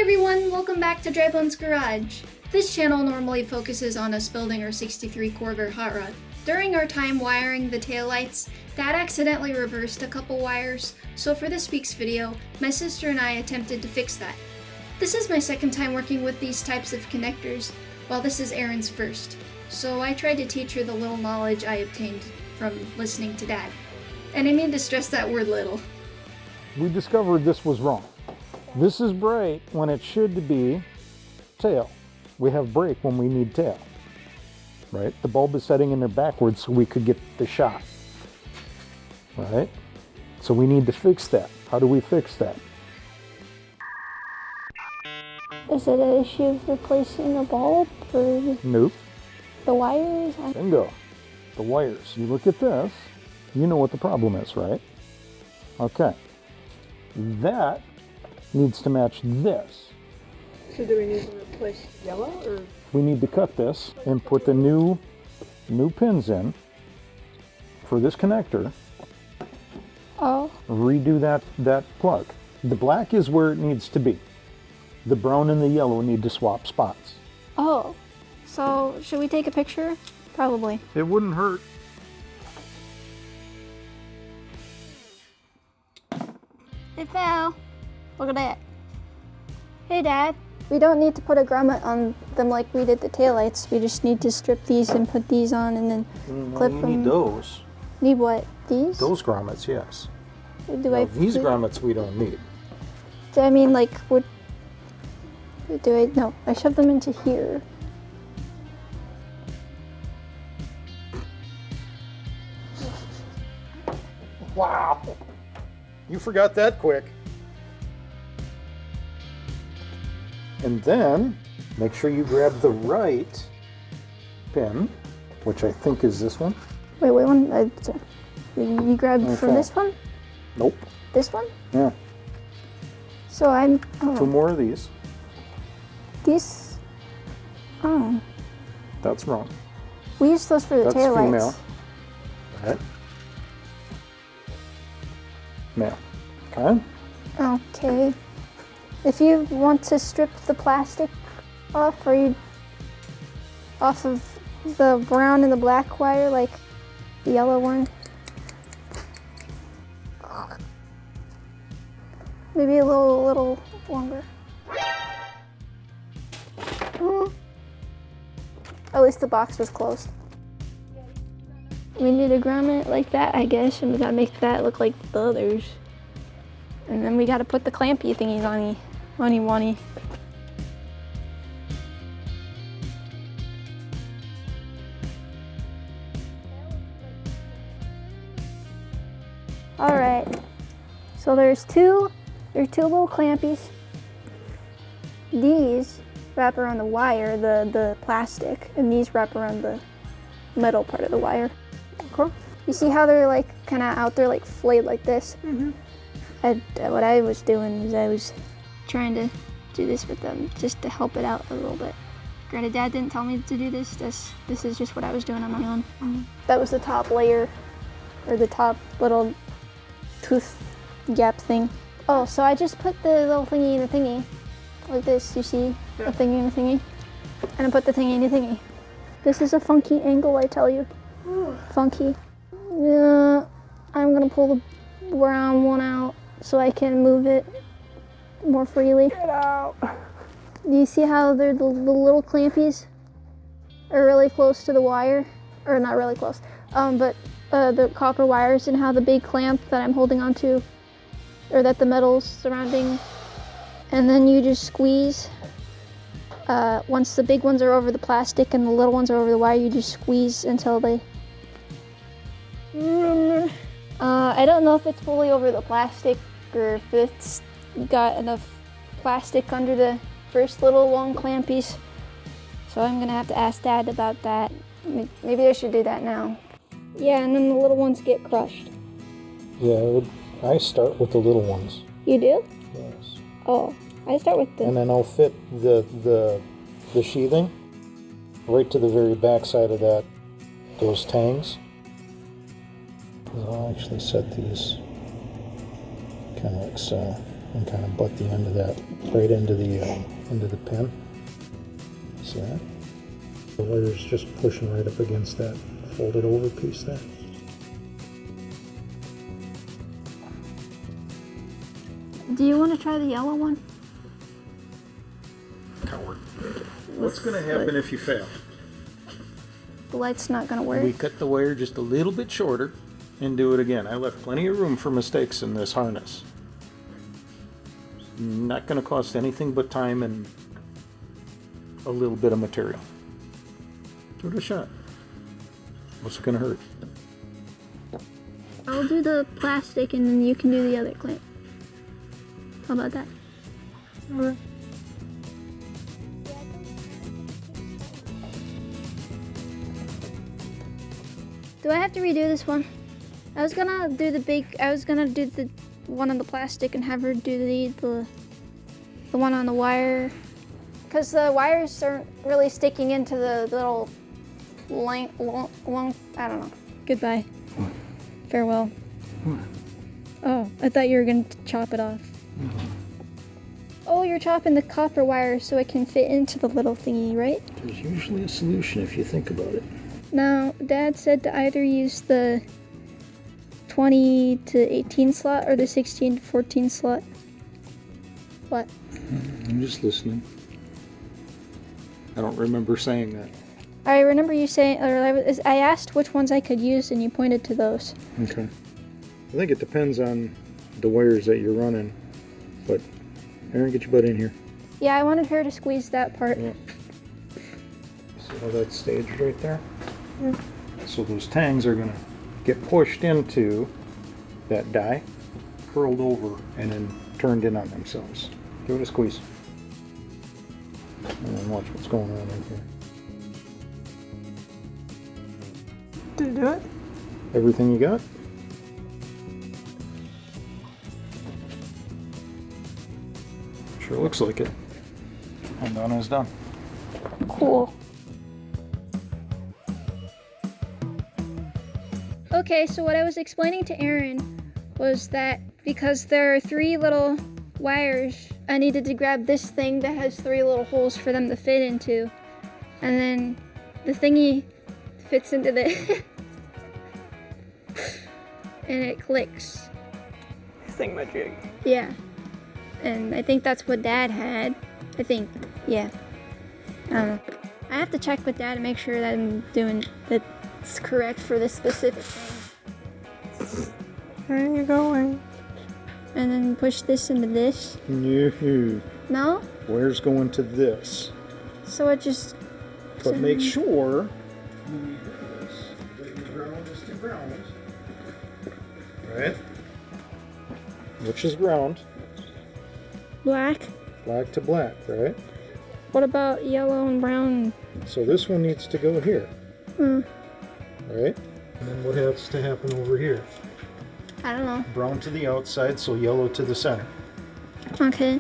everyone, welcome back to drybonesgarage. This channel normally focuses on us building our 63 corvair hot rod. During our time wiring the taillights, Dad accidentally reversed a couple wires, so for this week's video, my sister and I attempted to fix that. This is my second time working with these types of connectors, while this is Erin's first, so I tried to teach her the little knowledge I obtained from listening to Dad. And I mean to stress that word little. We discovered this was wrong. This is bright when it should be tail. We have break when we need tail, right? The bulb is setting in there backwards so we could get the shot, right? So we need to fix that. How do we fix that? Is it an issue of replacing the bulb or Nope. the wires? Bingo. The wires. You look at this, you know what the problem is, right? Okay. That needs to match this. So do we need to replace yellow or? We need to cut this and put the new pins in for this connector. Oh. Redo that plug. The black is where it needs to be. The brown and the yellow need to swap spots. Oh. So should we take a picture? Probably. It wouldn't hurt. It fell. Look at that. Hey, Dad. We don't need to put a grommet on them like we did the taillights. We just need to strip these and put these on and then clip them. You need those. Need what? These? Those grommets, yes. These do, grommets we don't need. do I mean like what? Do I? No, I shove them into here. Wow. You forgot that quick. And then make sure you grab the right pin, which I think is this one. Wait, one. You grabbed Okay. from this one? Nope. This one? Yeah. So I'm. Oh. Two more of these. These. Oh. That's wrong. We use those for the That's taillights. female. Right. Male. Okay. Okay. If you want to strip the plastic off, or you off of the brown and the black wire, like the yellow one, maybe a little longer. At least the box was closed. We need a grommet like that, I guess, and we gotta make that look like the others. And then we gotta put the clampy thingies on wani. All right, so there's two little clampies. These wrap around the wire, the plastic, and these wrap around the metal part of the wire. Cool. You see how they're like kind of out there, like flayed like this? Mm-hmm. What I was doing is I was trying to do this with them just to help it out a little bit. Granted, Dad didn't tell me to do this. This is just what I was doing on my own. Mm-hmm. That was the top layer, or the top little tooth gap thing. Oh, so I just put the little thingy in the thingy, like this. You see, a thingy in a thingy, and I put the thingy in a thingy. This is a funky angle, I tell you. Funky. Yeah, I'm gonna pull the brown one out so I can move it more freely. Get out. Do you see how they're the little clampies are really close to the wire? Or not really close, but the copper wires, and how the big clamp that I'm holding onto, or that the metal's surrounding, and then you just squeeze. Once the big ones are over the plastic and the little ones are over the wire, you just squeeze until they... I don't know if it's fully over the plastic or if it's got enough plastic under the first little long clampies. So I'm gonna have to ask Dad about that. Maybe I should do that now. Yeah, and then the little ones get crushed. Yeah, I start with the little ones. You do? Yes. Oh, I start with the... And then I'll fit the sheathing right to the very back side of those tangs. I'll actually set these kind of like so. and kind of butt the end of that right into the pin. See that? The wire's just pushing right up against that folded over piece there. Do you want to try the yellow one? Coward. What's going to happen if you fail? The light's not going to work. We cut the wire just a little bit shorter and do it again. I left plenty of room for mistakes in this harness. Not going to cost anything but time and a little bit of material. Give it a shot. What's it going to hurt? I'll do the plastic and then you can do the other clamp. How about that? Okay. Do I have to redo this one? I was gonna do the one on the plastic and have her do the one on the wire. Because the wires aren't really sticking into the little long, I don't know. Goodbye. Farewell. Oh, I thought you were gonna chop it off. Oh, you're chopping the copper wire so it can fit into the little thingy, right? There's usually a solution if you think about it. Now, Dad said to either use the 20 to 18 slot or the 16 to 14 slot. What? I'm just listening. I don't remember saying that. I remember you saying, I asked which ones I could use and you pointed to those. Okay. I think it depends on the wires that you're running. But, Aaron, get your butt in here. Yeah, I wanted her to squeeze that part. Yeah. See how that's staged right there? Yeah. So those tangs are going to get pushed into that die, curled over, and then turned in on themselves. Give it a squeeze. And then watch what's going on right here. Did it do it? Everything you got? Sure looks like it. And done is done. Cool. Okay, so what I was explaining to Aaron was that because there are 3 little wires, I needed to grab this thing that has 3 little holes for them to fit into. And then the thingy fits into the and it clicks. Thingamajig. Yeah. And I think that's what Dad had. I think. Yeah. I don't know. I have to check with Dad to make sure that I'm doing that's correct for this specific thing. Where are you going? And then push this into this. No. No? Where's going to this? So it just... But make sure that your ground is to ground. Right? Which is ground. Black? Black to black, right? What about yellow and brown? So this one needs to go here. Hmm. Right? And then what has to happen over here? I don't know. Brown to the outside, so yellow to the center. Okay.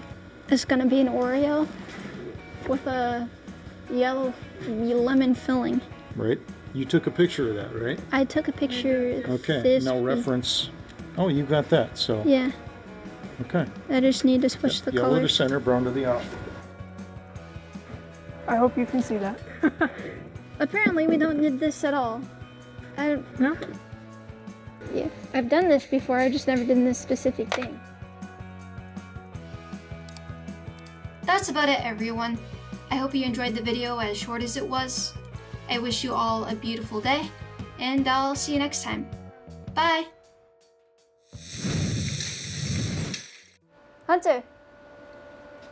It's gonna be an Oreo with a yellow lemon filling. Right? You took a picture of that, right? I took a picture of Okay, this. now reference. Oh, you got that, so. Yeah. Okay. I just need to switch the Yellow colors. to center, brown to the out. I hope you can see that. Apparently we don't need this at all. No? Yeah. I've done this before, I just never did this specific thing. That's about it, everyone. I hope you enjoyed the video as short as it was. I wish you all a beautiful day, and I'll see you next time. Bye! Hunter!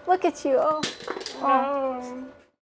Look at you, oh. No.